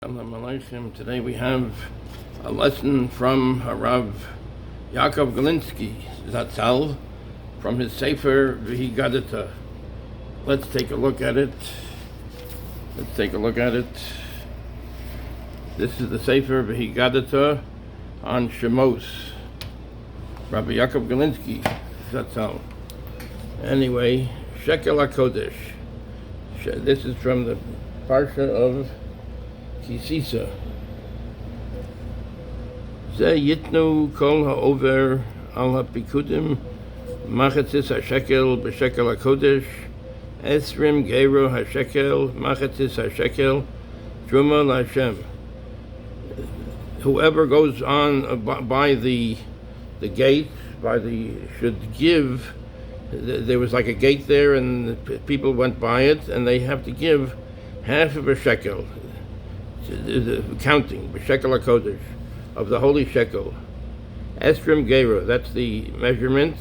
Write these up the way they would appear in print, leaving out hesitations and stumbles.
Shalom Aleichem. Today we have a lesson from HaRav Yaakov Galinsky, Zatzal, from his Sefer V'Higadata. Let's take a look at it. This is the Sefer V'Higadata on Shemos, Rabbi Yaakov Galinsky, Zatzal. Anyway, Shekel HaKodesh. This is from the Parsha of Kisisa. Ze yitnu kol ha'over al ha'pikudim Machztis HaShekel b'Shekel HaKodesh esrim geiro HaShekel Machztis HaShekel truma l'Hashem. Whoever goes on by the gate, should give. There was like a gate there, and people went by it, and they have to give half of a shekel. The counting, Shekel HaKodesh, of the holy shekel. Esrim Geiro, that's the measurement.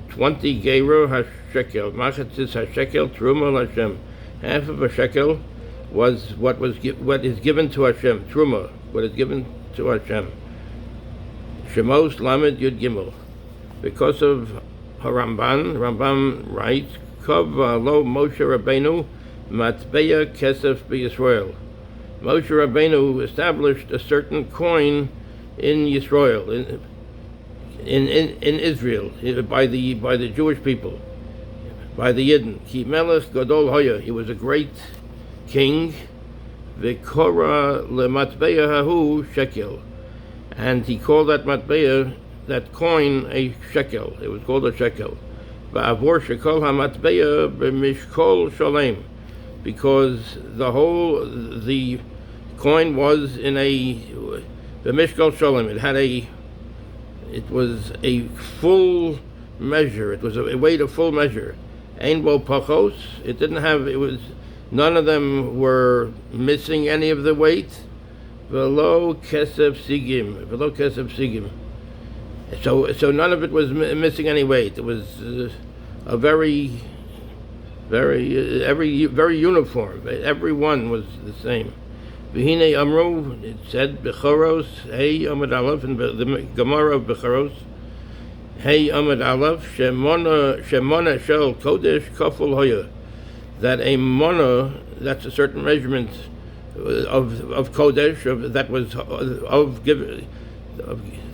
20 Geiro HaShekel, Machztis HaShekel, Truma l'Hashem. Half of a shekel was what is given to Hashem, Truma, what is given to Hashem. Shemos Lamed Yud Gimel. Because of Rambam writes, Kov lo Moshe Rabbeinu matbeya kesef b'Yisroel. Moshe Rabbeinu established a certain coin in Yisroel, in Israel, by the Jewish people, by the Yidden. Ki melech gadol hoya, he was a great king. V'kora lematbeya hahu shekel, and he called that matbeya, that coin, a shekel. It was called a shekel. Va'avor shekol hamatbeya b'mishkol shalem, because the coin was in the Mishkal Shalom. It was a full measure. It was a weight of full measure. Ein bo pachos. None of them were missing any of the weight. Velo kesef sigim. So none of it was missing any weight. It was a very uniform. Every one was the same. V'hinei amru, it said Bechoros, Hey Amud Aleph, in the Gemara of Bechoros, Hey Amud Aleph, Shemona Shel Kodesh Kaful Hoya, that a mona, that's a certain measurement of Kodesh, that was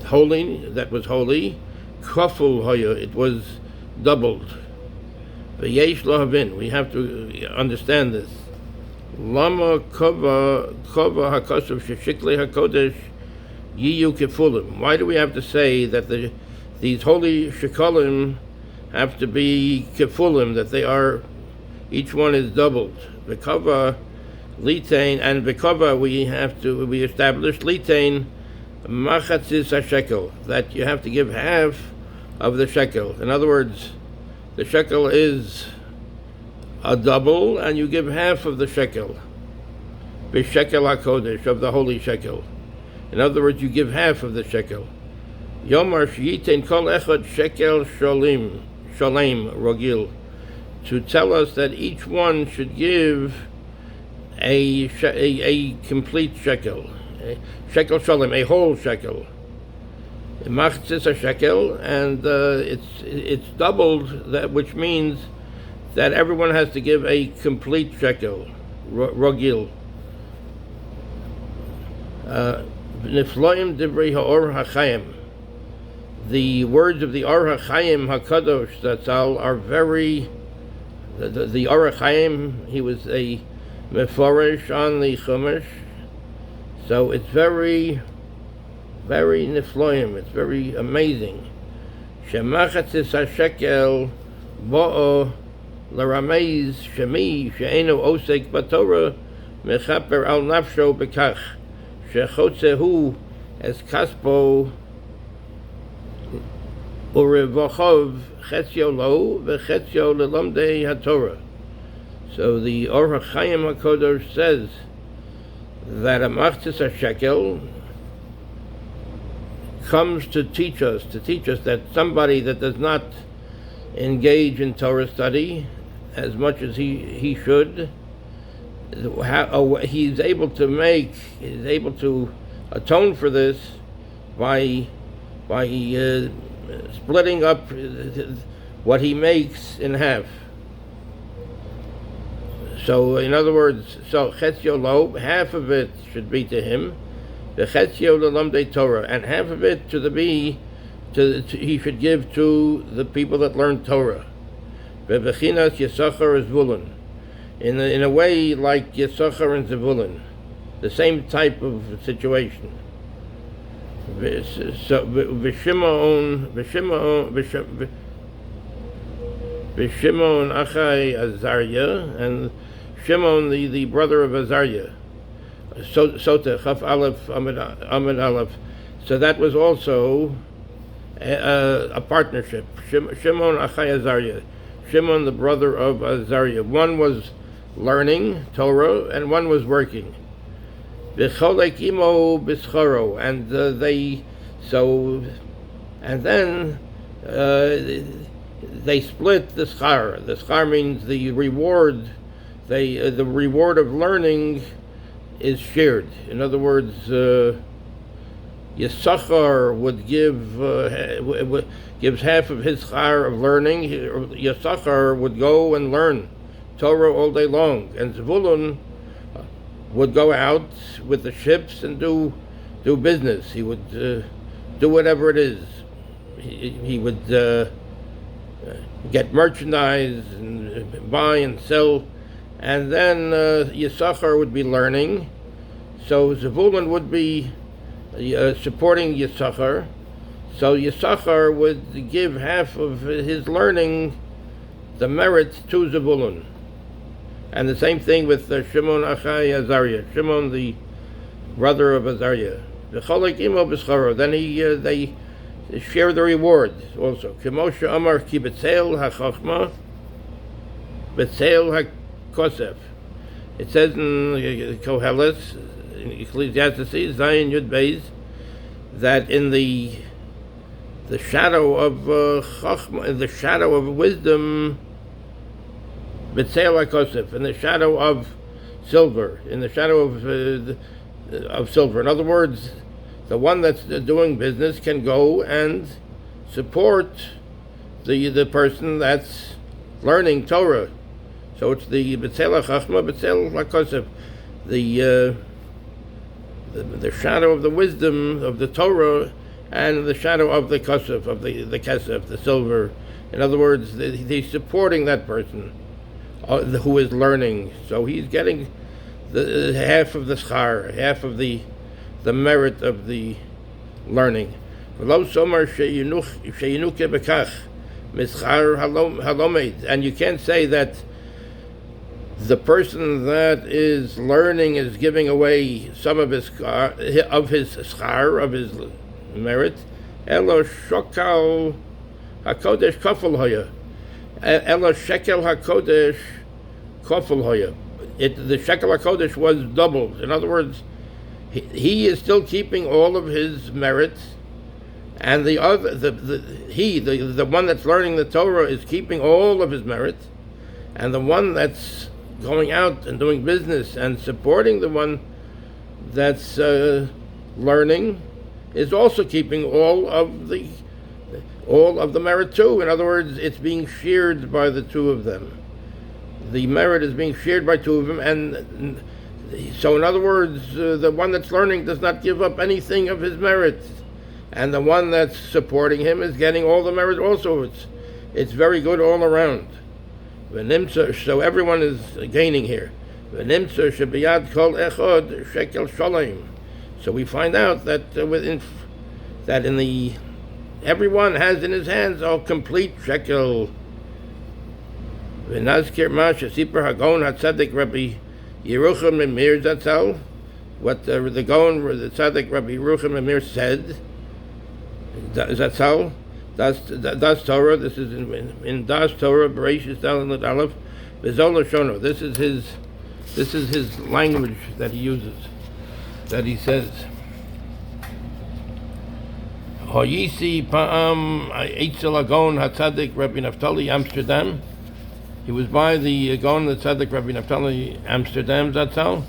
holy, that was holy, Kaful Hoya, it was doubled. V'yesh lo havin, we have to understand this. Lama kova hakasav sheshikli hakodesh yiyu kefulim. Why do we have to say that these holy shekalim have to be kefulim, that they are, each one is doubled? V'kava litain, and v'kava we established litain Machztis HaShekel, that you have to give half of the shekel. In other words, the shekel is a double, and you give half of the shekel. B'Shekel HaKodesh, of the holy shekel. In other words, you give half of the shekel. Yomar sh'yitein kol echad shekel shalem rogil. To tell us that each one should give a complete shekel. Shekel shalem, a whole shekel. Machztis HaShekel, and it's doubled, that, which means that everyone has to give a complete shekel, rogil. Nifloim divrei ha'or ha'chayim. The words of the Or HaChaim HaKadosh Zatzal are very. The Or HaChaim, he was a meforish on the Chumash, so it's very, very nifloim. It's very amazing. Shemachtzis HaShekel bo'o l'rameiz shemi she'enu osek b'Torah mechaper al nafsho bekach shechotzehu es kaspo urevochov chetzio lo v'chetzio lelomdei haTorah. So the Or HaChaim HaKadosh says that a Machztis HaShekel comes to teach us that somebody that does not engage in Torah study as much as he should, he's able to atone for this by splitting up what he makes in half. So in other words, chetzio lo, half of it should be to him, the chetzio l'lomdei Torah, and half of it he should give to the people that learn Torah. Bebechinas Yisachar Zvulun, in a way like Yisachar and Zvulun, the same type of situation. So V'Shimon Achai Azariah, and Shimon the brother of Azariah. Sota Chaf Aleph Amid Aleph. So that was also a partnership. Shimon Achai Azariah. Shimon the brother of Azariah. One was learning Torah and one was working. B'cholek imo b'scharo, and then they split the schar. The schar means the reward. The reward of learning is shared. In other words, Yisachar would gives half of his schar of learning. Yisachar would go and learn Torah all day long, and Zvulun would go out with the ships and do business. He would do whatever it is. He would get merchandise and buy and sell, and then Yisachar would be learning. So Zvulun would be supporting Yisachar. So Yisachar would give half of his learning, the merit, to Zvulun. And the same thing with Shimon Achai Azariah, Shimon the brother of Azariah. V'cholek imo b'scharo. Then they share the reward also. K'moshe Amar ki b'tzeil ha'chachma, b'tzeil ha'kosef. It says in Koheles, in Ecclesiastes, Zion Yud Beis, that in the shadow of chachma, in the shadow of wisdom, b'tzeil ha'kosef, in the shadow of silver, in the shadow of silver. In other words, the one that's doing business can go and support the person that's learning Torah. So it's the b'tzeil ha'chachma, b'tzeil ha'kosef, the shadow of the wisdom of the Torah and the shadow of the kosef, of the kesef, the silver. In other words, he's supporting that person who is learning. So he's getting the half of the schar, half of the merit of the learning. And you can't say that the person that is learning is giving away some of his schar, of his merit. Elo shokal hakodesh kafel hoya. Elo shekel hakodesh kafel hoya. The shekel hakodesh was doubled. In other words, he is still keeping all of his merits, and the one that's learning the Torah is keeping all of his merits, and the one that's going out and doing business and supporting the one that's learning is also keeping all of the merit too. In other words, it's being shared by the two of them. The merit is being shared by two of them, and so in other words, the one that's learning does not give up anything of his merit, and the one that's supporting him is getting all the merit also. It's very good all around. So everyone is gaining here. So we find out that everyone has in his hands a complete shekel. V'nazkir ma shesipar hagon hatzadik Rabbi Yerucham Emir Zatzal, what the Gaon, the Tzaddik Rabbi Yerucham Emir said, Zatzal, Das Torah, this is in Das Torah, Bereshis Dalet Aleph, V'zol Lashono. This is his language that he uses, that he says, Hoyisi Pa'am Eitzel Agon HaTzadik Rabbi Naftali Amsterdam, He was by the Gaon the Tzaddik Rabbi Naftali Amsterdam Zatzal.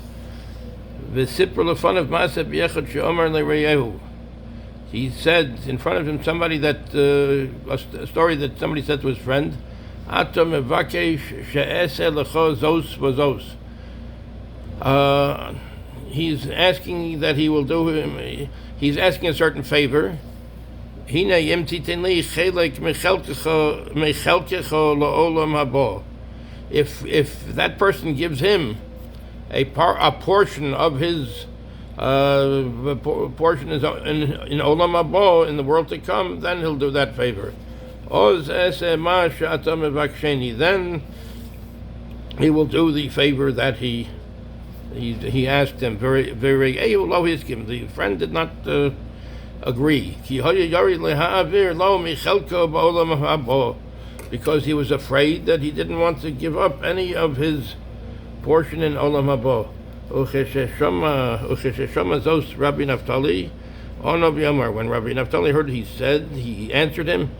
V'sipur lefanav of Maseh b'yechad she'omar le'reyehu. He said in front of him somebody that a story that somebody said to his friend. Ato mevakesh she'eseh lecho zos v'zos. He's asking that he will do him. He's asking a certain favor. Hine yim titen li chelek mechelkecho la'olam haba. If that person gives him a portion of his portion is in olam haba, in the world to come, then he'll do that favor. Oz eseh ma she'ata mevaksheni. Then he will do the favor that he asked him. The friend did not agree. Because he was afraid that he didn't want to give up any of his portion in olam haba. When Rabbi Naftali heard, he answered him,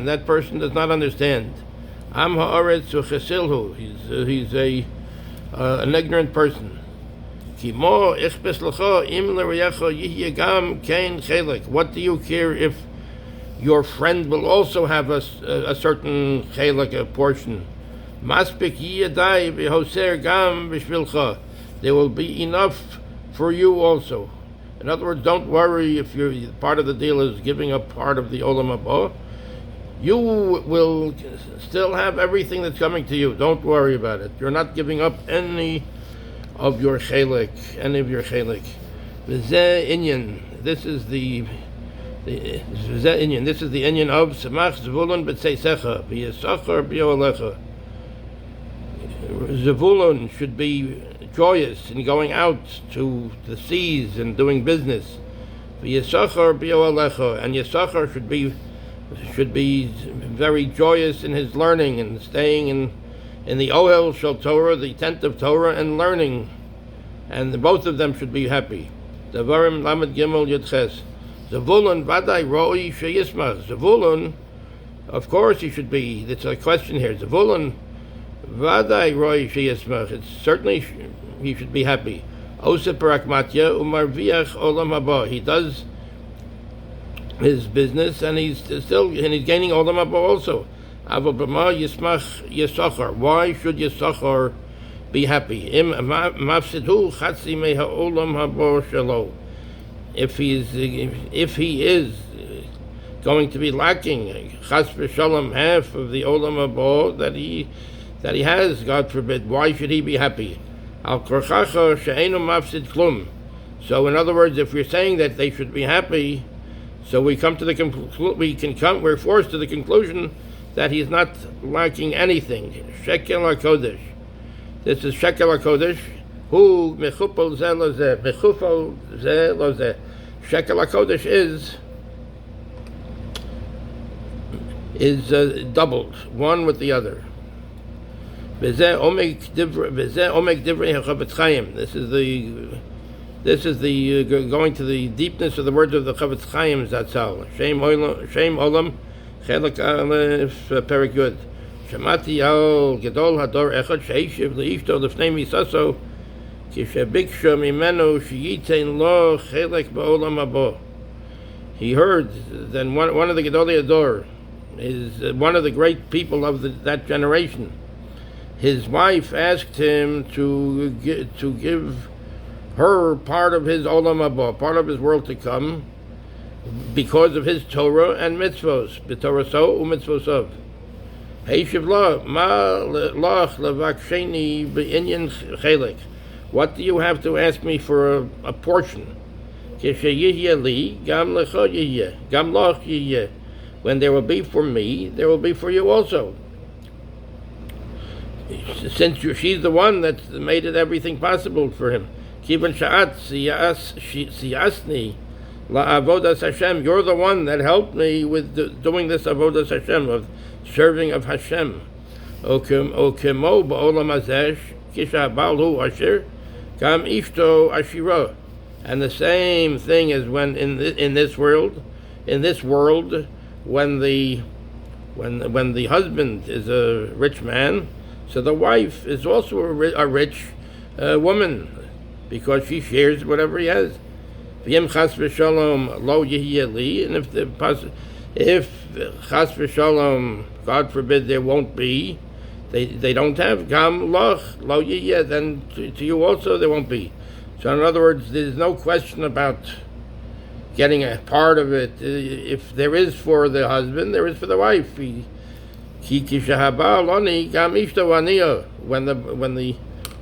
that person does not understand. He's an ignorant person. What do you care if your friend will also have a certain chelek, a portion? There will be enough for you also. In other words, don't worry if part of the deal is giving up part of the olam haba. You will still have everything that's coming to you. Don't worry about it. You're not giving up any of your chelek, V'zeh inyan. This is the inyan of Samach Zvulun b'tzeisecha v'yisachar b'yoalecha. Zvulun should be joyous in going out to the seas and doing business. V'yisachar b'yoalecha, and Yisachar should be very joyous in his learning and staying in the Ohel Shel Torah, the tent of Torah, and learning, and both of them should be happy. Devarim Lamed Gimel Yudches. Zavulun Vadai Roi Sheyismach. Zavulun, of course he should be. It's a question here. Zavulun Vadai Roi Sheyismach. It's certainly he should be happy. Ose Parakmatya Umarviach Olam Haba. He does his business, and he's gaining olam haba also. Why should Yisachar be happy? If he is going to be lacking chas v'shalom half of the olam haba that he has, God forbid, why should he be happy? Al korchacha she'einu mafsid klum. So in other words, if you're saying that they should be happy, so we come to the we're forced to the conclusion that he's not lacking anything. Shekel HaKodesh. This is Shekel HaKodesh. Hu mechupol zeh lo zeh. Mechupol zeh lo zeh. Shekel HaKodesh is doubled, one with the other. V'zeh omek divrei HaChavetz Chaim. This is the going to the deepness of the words of the Chavetz Chaim Zatzal. Shem Olam, Chelek Aleph, Perek Yud. Shemati al Gedol Hador Echad Sheishiv Leishto Lefnei Misaso Kishebiksha Mimenu Sheyitein Lo Chelek Ba'olam Haba. He heard that one of the Gedolei Hador is one of the great people of that generation. His wife asked him to give her part of his olam haba, part of his world to come, because of his Torah and mitzvos, b'toraso u'mitzvosav. Heishiv la ma lach levaksheni b'inyan chelek. What do you have to ask me for a portion? K'sheyihye li gam lecha yihye, gam lach yihye. When there will be for me, there will be for you also. Since she's the one that made it everything possible for him. Kivan sha'at siyasni la'avodas Hashem. You're the one that helped me with doing this avodas Hashem, of serving of Hashem. Okemo ba'olam hazesh kisha balhu asher kam ishto ashira. And the same thing is when in this world, when the When the husband is a rich man, so the wife is also a rich woman, because she shares whatever he has. V'yem chas v'shalom lo yihye li, and if chas v'shalom, God forbid, there won't be, they don't have gam loch lo yihye, then to you also there won't be. So in other words, there's no question about getting a part of it. If there is for the husband, there is for the wife. When the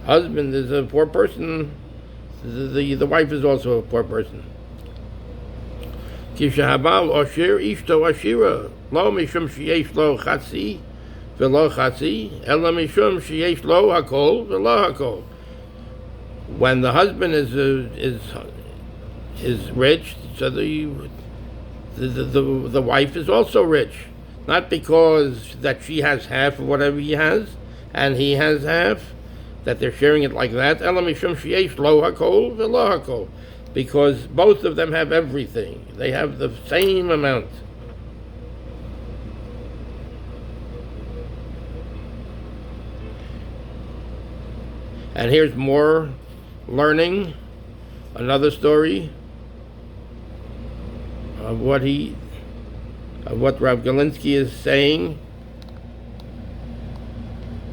husband is a poor person, the wife is also a poor person. When the husband is rich, so the wife is also rich, not because that she has half of whatever he has and he has half, that they're sharing it like that. Because both of them have everything. They have the same amount. And here's more learning, another story of what Rav Galinsky is saying.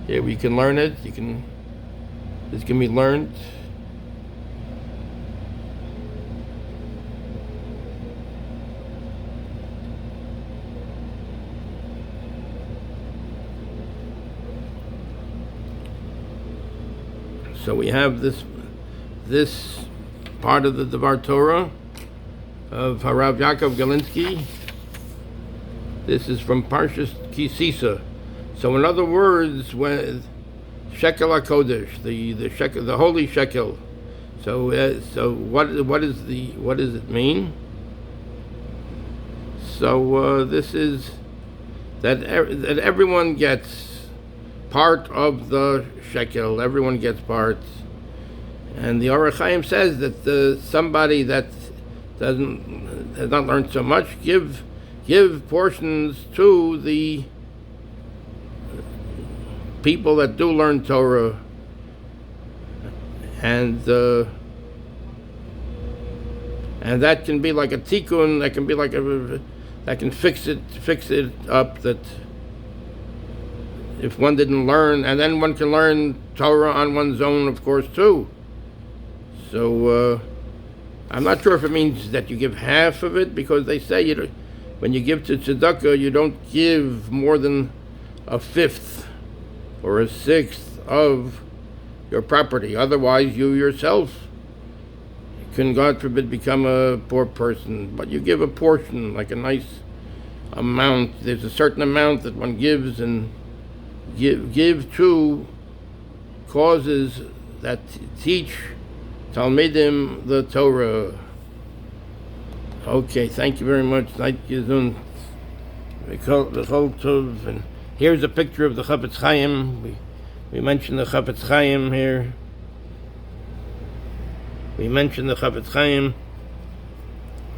Here we can learn it. This can be learned. So we have this part of the Devar Torah of HaRav Yaakov Galinsky. This is from Parshas Kisisa. So in other words, when Shekel HaKodesh, the shekel, the holy shekel. So what does it mean? So this is that everyone gets part of the shekel. Everyone gets parts, and the Orach Chaim says that somebody that has not learned so much, give portions to the people that do learn Torah, and that can be like a tikkun. That can be like that can fix it up. That if one didn't learn, and then one can learn Torah on one's own, of course, too. So I'm not sure if it means that you give half of it, because they say when you give to tzedakah, you don't give more than a fifth or a sixth of your property. Otherwise, you yourself can, God forbid, become a poor person. But you give a portion, like a nice amount. There's a certain amount that one gives, and give to causes that teach Talmidim the Torah. Okay, thank you very much. Thank you. And here's a picture of the Chafetz Chaim. We mentioned the Chafetz Chaim here.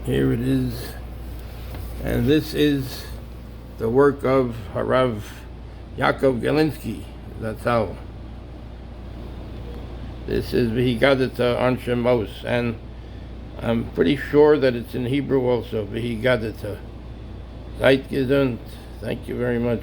Here it is. And this is the work of HaRav Yaakov Galinsky. That's how. This is V'higadeta on Shemos, and I'm pretty sure that it's in Hebrew also. V'higadeta. Seid gesund. Thank you very much.